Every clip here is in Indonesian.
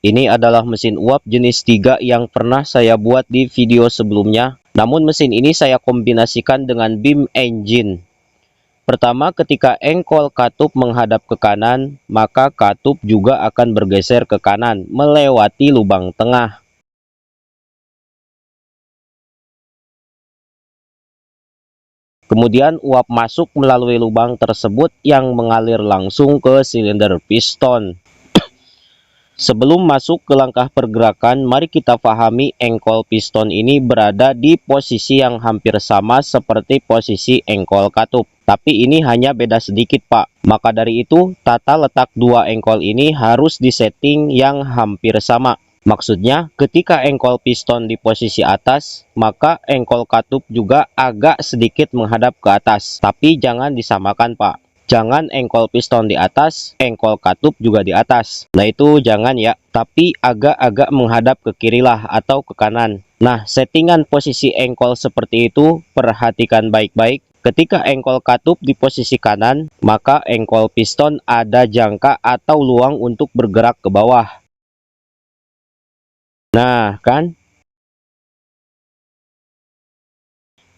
Ini adalah mesin uap jenis 3 yang pernah saya buat di video sebelumnya. Namun mesin ini saya kombinasikan dengan beam engine. Pertama, ketika engkol katup menghadap ke kanan, maka katup juga akan bergeser ke kanan melewati lubang tengah. Kemudian uap masuk melalui lubang tersebut yang mengalir langsung ke silinder piston. Sebelum masuk ke langkah pergerakan, mari kita pahami engkol piston ini berada di posisi yang hampir sama seperti posisi engkol katup. Tapi ini hanya beda sedikit, Pak. Maka dari itu, tata letak dua engkol ini harus disetting yang hampir sama. Maksudnya, ketika engkol piston di posisi atas, maka engkol katup juga agak sedikit menghadap ke atas. Tapi jangan disamakan, Pak. Jangan engkol piston di atas, engkol katup juga di atas. Nah itu jangan ya, tapi agak-agak menghadap ke kiri lah atau ke kanan. Nah, settingan posisi engkol seperti itu perhatikan baik-baik. Ketika engkol katup di posisi kanan, maka engkol piston ada jangka atau luang untuk bergerak ke bawah. Nah, kan?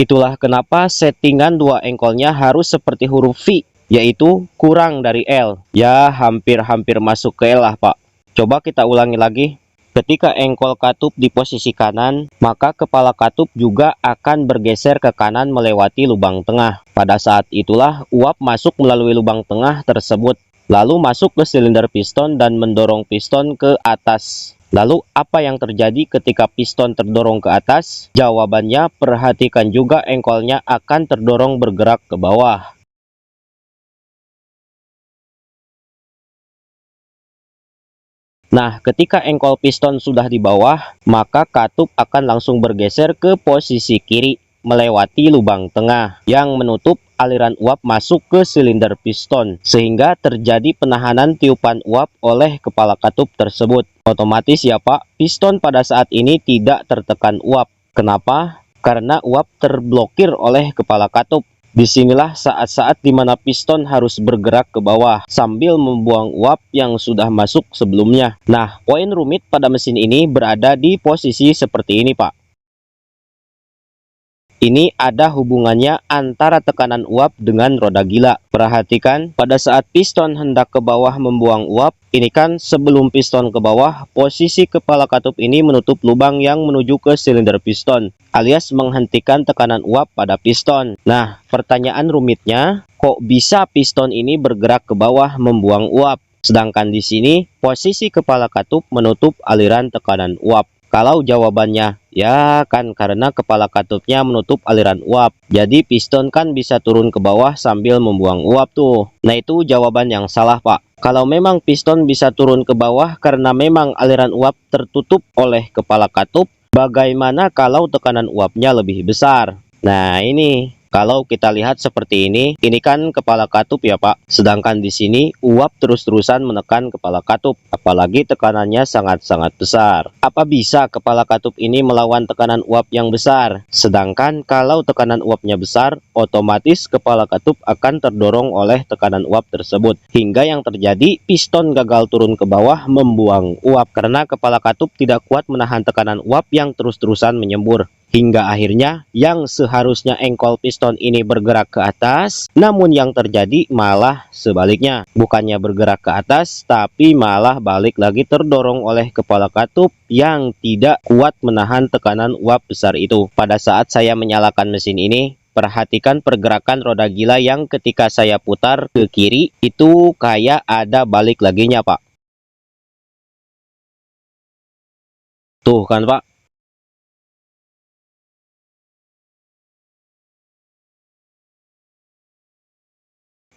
Itulah kenapa settingan dua engkolnya harus seperti huruf V, yaitu kurang dari L. Ya, hampir-hampir masuk ke L lah, Pak. Coba kita ulangi lagi. Ketika engkol katup di posisi kanan, maka kepala katup juga akan bergeser ke kanan melewati lubang tengah. Pada saat itulah uap masuk melalui lubang tengah tersebut, lalu masuk ke silinder piston dan mendorong piston ke atas. Lalu apa yang terjadi ketika piston terdorong ke atas? Jawabannya, perhatikan juga engkolnya akan terdorong bergerak ke bawah. Nah, ketika engkol piston sudah di bawah, maka katup akan langsung bergeser ke posisi kiri melewati lubang tengah yang menutup aliran uap masuk ke silinder piston, sehingga terjadi penahanan tiupan uap oleh kepala katup tersebut. Otomatis ya Pak, piston pada saat ini tidak tertekan uap. Kenapa? Karena uap terblokir oleh kepala katup. Disinilah saat-saat dimana piston harus bergerak ke bawah sambil membuang uap yang sudah masuk sebelumnya. Nah, poin rumit pada mesin ini berada di posisi seperti ini, Pak. Ini ada hubungannya antara tekanan uap dengan roda gila. Perhatikan, pada saat piston hendak ke bawah membuang uap, ini kan sebelum piston ke bawah, posisi kepala katup ini menutup lubang yang menuju ke silinder piston, alias menghentikan tekanan uap pada piston. Nah, pertanyaan rumitnya, kok bisa piston ini bergerak ke bawah membuang uap? Sedangkan di sini, posisi kepala katup menutup aliran tekanan uap. Kalau jawabannya, ya kan karena kepala katupnya menutup aliran uap. Jadi piston kan bisa turun ke bawah sambil membuang uap tuh. Nah itu jawaban yang salah, Pak. Kalau memang piston bisa turun ke bawah karena memang aliran uap tertutup oleh kepala katup, bagaimana kalau tekanan uapnya lebih besar? Nah ini. Kalau kita lihat seperti ini kan kepala katup ya Pak. Sedangkan di sini uap terus-terusan menekan kepala katup. Apalagi tekanannya sangat-sangat besar. Apa bisa kepala katup ini melawan tekanan uap yang besar? Sedangkan kalau tekanan uapnya besar, otomatis kepala katup akan terdorong oleh tekanan uap tersebut. Hingga yang terjadi piston gagal turun ke bawah membuang uap. Karena kepala katup tidak kuat menahan tekanan uap yang terus-terusan menyembur. Hingga akhirnya yang seharusnya engkol piston ini bergerak ke atas, namun yang terjadi malah sebaliknya. Bukannya bergerak ke atas, tapi malah balik lagi terdorong oleh kepala katup yang tidak kuat menahan tekanan uap besar itu. Pada saat saya menyalakan mesin ini, perhatikan pergerakan roda gila yang ketika saya putar ke kiri, itu kayak ada balik laginya Pak. Tuh kan Pak.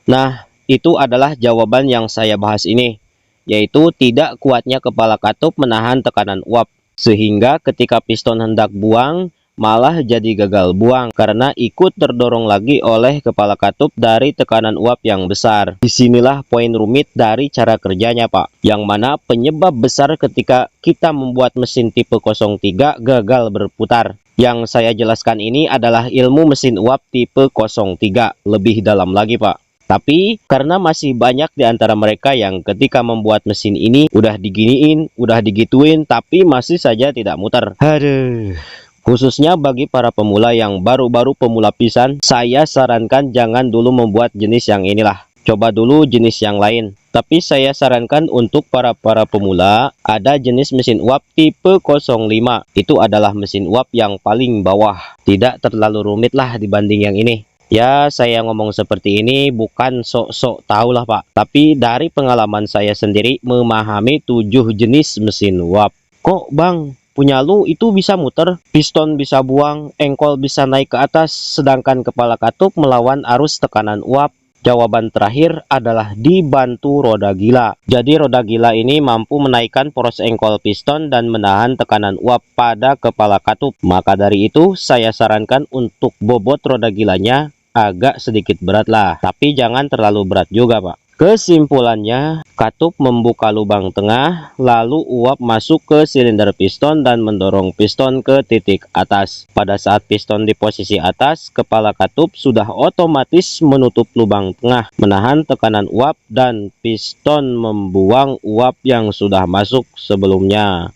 Nah, itu adalah jawaban yang saya bahas ini, yaitu tidak kuatnya kepala katup menahan tekanan uap, sehingga ketika piston hendak buang, malah jadi gagal buang, karena ikut terdorong lagi oleh kepala katup dari tekanan uap yang besar. Disinilah poin rumit dari cara kerjanya Pak, yang mana penyebab besar ketika kita membuat mesin tipe 03 gagal berputar. Yang saya jelaskan ini adalah ilmu mesin uap tipe 03, lebih dalam lagi Pak. Tapi karena masih banyak di antara mereka yang ketika membuat mesin ini udah diginiin, udah digituin, tapi masih saja tidak muter. Aduh. Khususnya bagi para pemula yang baru-baru pemula pisan, saya sarankan jangan dulu membuat jenis yang inilah. Coba dulu jenis yang lain. Tapi saya sarankan untuk para pemula, ada jenis mesin uap tipe 05. Itu adalah mesin uap yang paling bawah. Tidak terlalu rumit lah dibanding yang ini. Ya, saya ngomong seperti ini bukan sok-sok tahu lah Pak. Tapi dari pengalaman saya sendiri memahami 7 jenis mesin uap. Kok Bang, punya lu itu bisa muter, piston bisa buang, engkol bisa naik ke atas, sedangkan kepala katup melawan arus tekanan uap? Jawaban terakhir adalah dibantu roda gila. Jadi roda gila ini mampu menaikkan poros engkol piston dan menahan tekanan uap pada kepala katup. Maka dari itu saya sarankan untuk bobot roda gilanya agak sedikit berat lah. Tapi jangan terlalu berat juga Pak. Kesimpulannya, katup membuka lubang tengah, lalu uap masuk ke silinder piston dan mendorong piston ke titik atas. Pada saat piston di posisi atas, kepala katup sudah otomatis menutup lubang tengah, menahan tekanan uap, dan piston membuang uap yang sudah masuk sebelumnya.